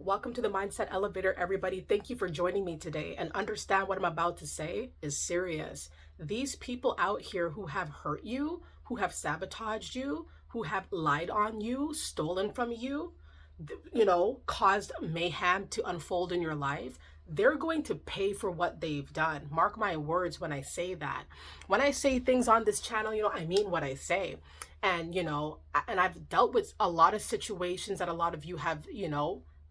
Welcome to the Mindset Elevator, everybody. Thank you for joining me today. And understand what I'm about to say is serious. These people out here who have hurt you, who have sabotaged you, who have lied on you, stolen from you, caused mayhem to unfold in your life, they're going to pay for what they've done. Mark my words when I say that. When I say things on this channel, I mean what I say. And I've dealt with a lot of situations that a lot of you have,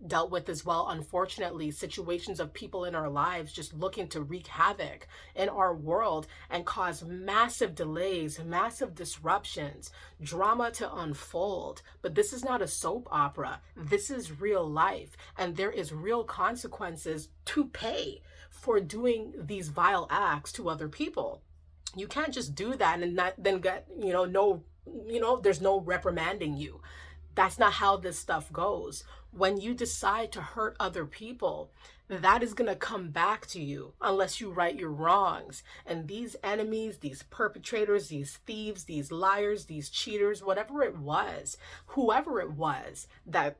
dealt with as well. Unfortunately, situations of people in our lives just looking to wreak havoc in our world and cause massive delays, massive disruptions, drama to unfold. But this is not a soap opera. This is real life, and there is real consequences to pay for doing these vile acts to other people. You can't just do that and not then get, there's no reprimanding you. That's not how this stuff goes. When you decide to hurt other people, that is going to come back to you unless you right your wrongs. And these enemies, these perpetrators, these thieves, these liars, these cheaters, whatever it was, whoever it was that,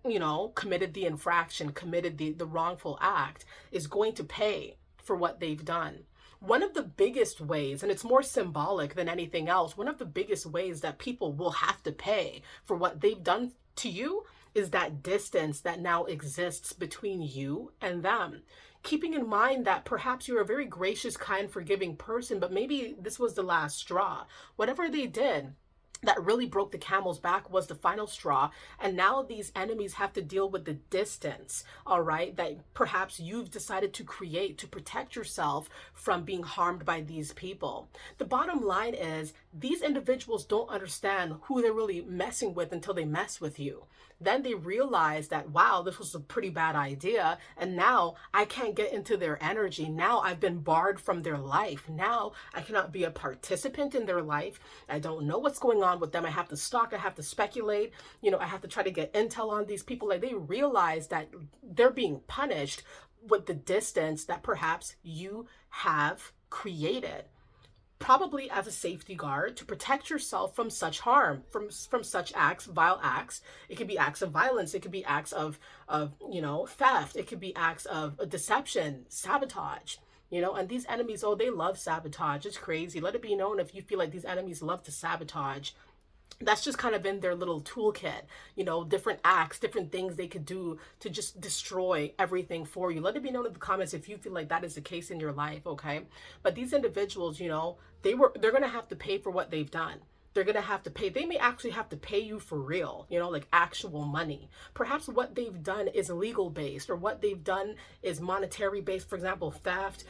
committed the infraction, committed the wrongful act, is going to pay for what they've done. One of the biggest ways, and it's more symbolic than anything else, one of the biggest ways that people will have to pay for what they've done to you is that distance that now exists between you and them. Keeping in mind that perhaps you're a very gracious, kind, forgiving person, but maybe this was the last straw. Whatever they did that really broke the camel's back was the final straw. And now these enemies have to deal with the distance, all right, that perhaps you've decided to create to protect yourself from being harmed by these people. The bottom line is these individuals don't understand who they're really messing with until they mess with you. Then they realize that, wow, this was a pretty bad idea. And now I can't get into their energy. Now I've been barred from their life. Now I cannot be a participant in their life. I don't know what's going on with them. I have to stalk. I have to speculate. I have to try to get intel on these people. Like, they realize that they're being punished with the distance that perhaps you have created, probably as a safety guard to protect yourself from such harm, from such acts, vile acts. It could be acts of violence. It could be acts of theft. It could be acts of deception, sabotage. And these enemies, they love sabotage. It's crazy. Let it be known, if you feel like these enemies love to sabotage, that's just kind of in their little toolkit, different acts, different things they could do to just destroy everything for you. Let it be known in the comments if you feel like that is the case in your life, okay? But these individuals, they're going to have to pay for what they've done. They're going to have to pay. They may actually have to pay you for real, like actual money. Perhaps what they've done is legal based, or what they've done is monetary based. For example, theft,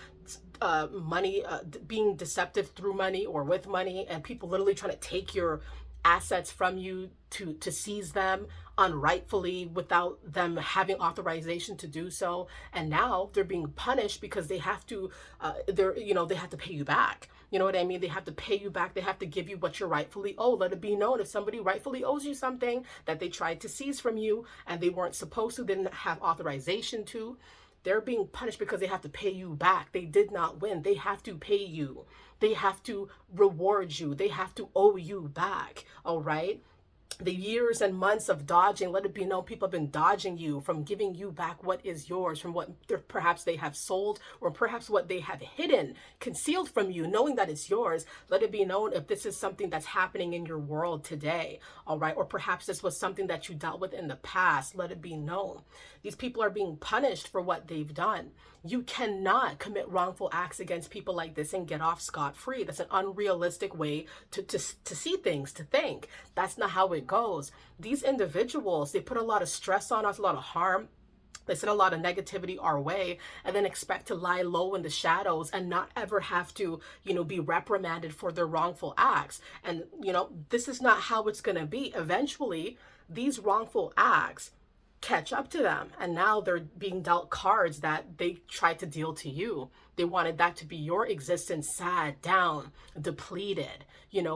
money, being deceptive through money or with money, and people literally trying to take your assets from you to seize them unrightfully without them having authorization to do so. And now they're being punished because they have to they have to pay you back. You know what I mean? They have to pay you back. They have to give you what you're rightfully owed. Let it be known, if somebody rightfully owes you something that they tried to seize from you and they weren't supposed to, didn't have authorization to, they're being punished because they have to pay you back. They did not win. They have to pay you. They have to reward you. They have to owe you back. All right. The years and months of dodging, let it be known, people have been dodging you from giving you back what is yours, from what perhaps they have sold, or perhaps what they have hidden, concealed from you, knowing that it's yours. Let it be known if this is something that's happening in your world today, all right? Or perhaps this was something that you dealt with in the past. Let it be known. These people are being punished for what they've done. You cannot commit wrongful acts against people like this and get off scot-free. That's an unrealistic way to see things, to think. That's not how it goes. These individuals, they put a lot of stress on us, a lot of harm. They send a lot of negativity our way, and then expect to lie low in the shadows and not ever have to, be reprimanded for their wrongful acts. And, this is not how it's going to be. Eventually, these wrongful acts catch up to them, and now they're being dealt cards that they tried to deal to you. They wanted that to be your existence, sad, down, depleted,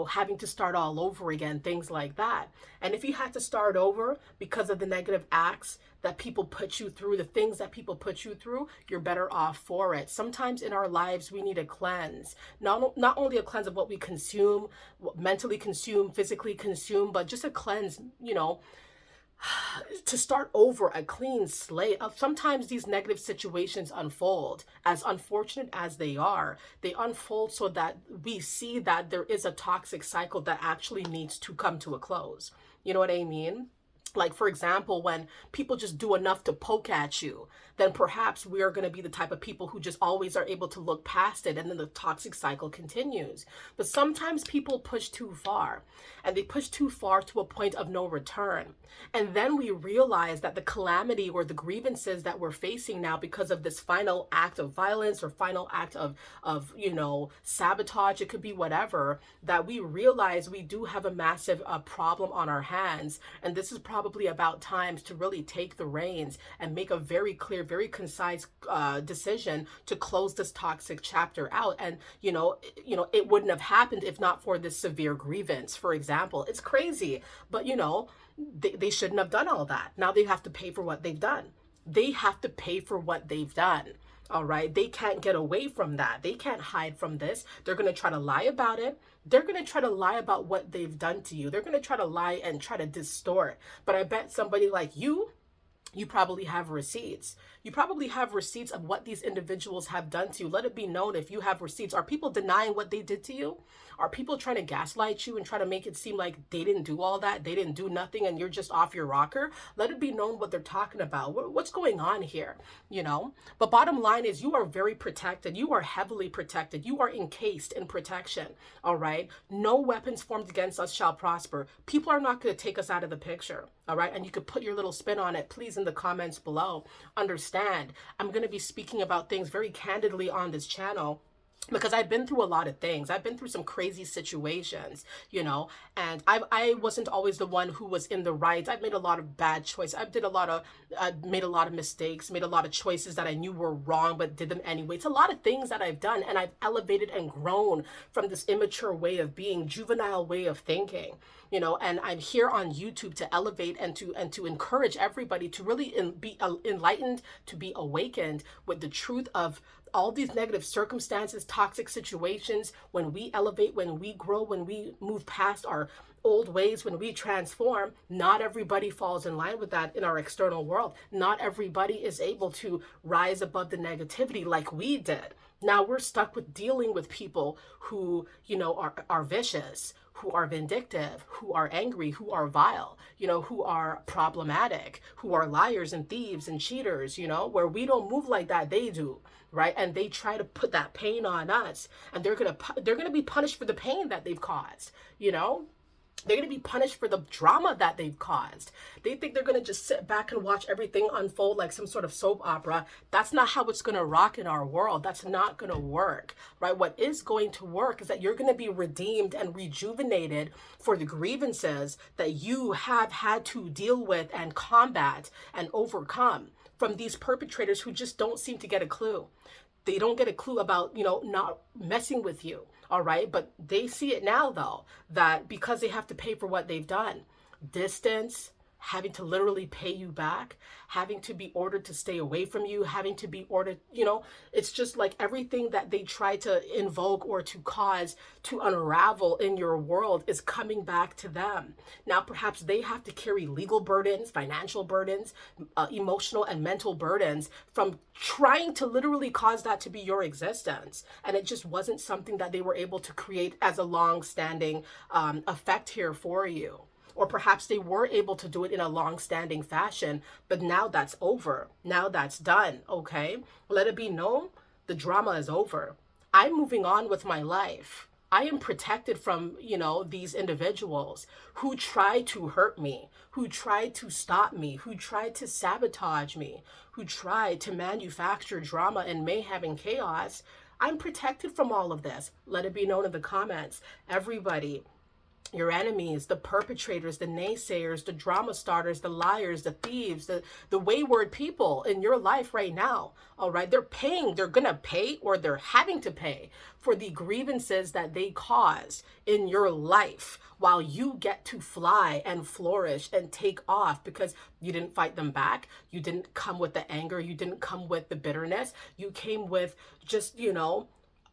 having to start all over again, things like that. And if you had to start over because of the negative acts that people put you through, the things that people put you through, you're better off for it. Sometimes in our lives, we need a cleanse. Not only a cleanse of what we consume, what mentally consume, physically consume, but just a cleanse, to start over a clean slate. Sometimes these negative situations unfold, as unfortunate as they unfold so that we see that there is a toxic cycle that actually needs to come to a close. You know what I mean? Like, for example, when people just do enough to poke at you, then perhaps we are going to be the type of people who just always are able to look past it, and then the toxic cycle continues. But sometimes people push too far, and they push too far to a point of no return. And then we realize that the calamity or the grievances that we're facing now because of this final act of violence or final act of sabotage, it could be whatever, that we realize we do have a massive problem on our hands. And this is probably about times to really take the reins and make a very clear, very concise decision to close this toxic chapter out. And it wouldn't have happened if not for this severe grievance, for example. It's crazy, but they shouldn't have done all that. Now they have to pay for what they've done. They have to pay for what they've done. All right. They can't get away from that. They can't hide from this. They're going to try to lie about it. They're going to try to lie about what they've done to you. They're going to try to lie and try to distort. But I bet somebody like you probably have receipts. You probably have receipts of what these individuals have done to you. Let it be known if you have receipts. Are people denying what they did to you? Are people trying to gaslight you and try to make it seem like they didn't do all that? They didn't do nothing and you're just off your rocker? Let it be known what they're talking about. What's going on here? But bottom line is you are very protected. You are heavily protected. You are encased in protection. All right. No weapons formed against us shall prosper. People are not going to take us out of the picture. All right. And you could put your little spin on it, please, in the comments below. Understand, I'm going to be speaking about things very candidly on this channel, because I've been through a lot of things. I've been through some crazy situations, and I wasn't always the one who was in the right. I've made a lot of bad choices. I made a lot of mistakes, made a lot of choices that I knew were wrong, but did them anyway. It's a lot of things that I've done, and I've elevated and grown from this immature way of being, juvenile way of thinking, and I'm here on YouTube to elevate and to encourage everybody to really be enlightened, to be awakened with the truth of all these negative circumstances, toxic situations. When we elevate, when we grow, when we move past our old ways, when we transform, not everybody falls in line with that in our external world. Not everybody is able to rise above the negativity like we did. Now we're stuck with dealing with people who, are vicious, who are vindictive, who are angry, who are vile, who are problematic, who are liars and thieves and cheaters, where we don't move like that, they do, right? And they try to put that pain on us, and they're going to be punished for the pain that they've caused, They're going to be punished for the drama that they've caused. They think they're going to just sit back and watch everything unfold like some sort of soap opera. That's not how it's going to rock in our world. That's not going to work, right? What is going to work is that you're going to be redeemed and rejuvenated for the grievances that you have had to deal with and combat and overcome from these perpetrators who just don't seem to get a clue. They don't get a clue about, not messing with you. All right. But they see it now, though, that because they have to pay for what they've done, distance, having to literally pay you back, having to be ordered to stay away from you, having to be ordered, it's just like everything that they try to invoke or to cause to unravel in your world is coming back to them. Now, perhaps they have to carry legal burdens, financial burdens, emotional and mental burdens from trying to literally cause that to be your existence. And it just wasn't something that they were able to create as a long-standing effect here for you. Or perhaps they were able to do it in a long-standing fashion, but now that's over. Now that's done, okay? Let it be known, the drama is over. I'm moving on with my life. I am protected from, these individuals who tried to hurt me, who tried to stop me, who tried to sabotage me, who tried to manufacture drama and mayhem and chaos. I'm protected from all of this. Let it be known in the comments. Everybody, your enemies, the perpetrators, the naysayers, the drama starters, the liars, the thieves, the wayward people in your life right now, all right? They're going to pay, or they're having to pay for the grievances that they caused in your life while you get to fly and flourish and take off because you didn't fight them back. You didn't come with the anger. You didn't come with the bitterness. You came with just,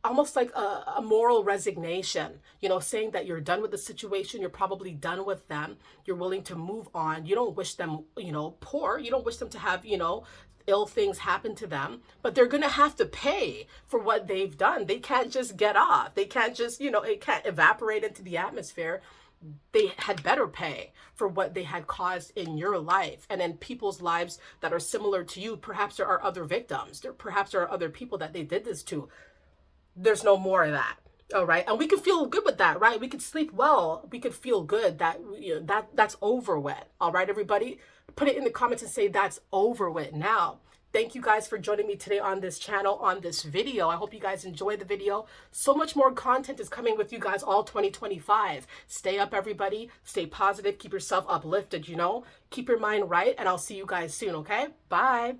almost like a moral resignation, you know, saying that you're done with the situation, you're probably done with them, you're willing to move on. You don't wish them, you know, poor. You don't wish them to have, you know, ill things happen to them, but they're going to have to pay for what they've done. They can't just get off. They can't just, you know, it can't evaporate into the atmosphere. They had better pay for what they had caused in your life and in people's lives that are similar to you. Perhaps there are other victims. Perhaps there are other people that they did this to. There's no more of that. All right. And we can feel good with that, right? We could sleep well. We could feel good that, you know, that's over with. All right, everybody, put it in the comments and say that's over with now. Thank you guys for joining me today on this channel, on this video. I hope you guys enjoyed the video. So much more content is coming with you guys all 2025. Stay up, everybody. Stay positive. Keep yourself uplifted, you know. Keep your mind right, and I'll see you guys soon, okay? Bye.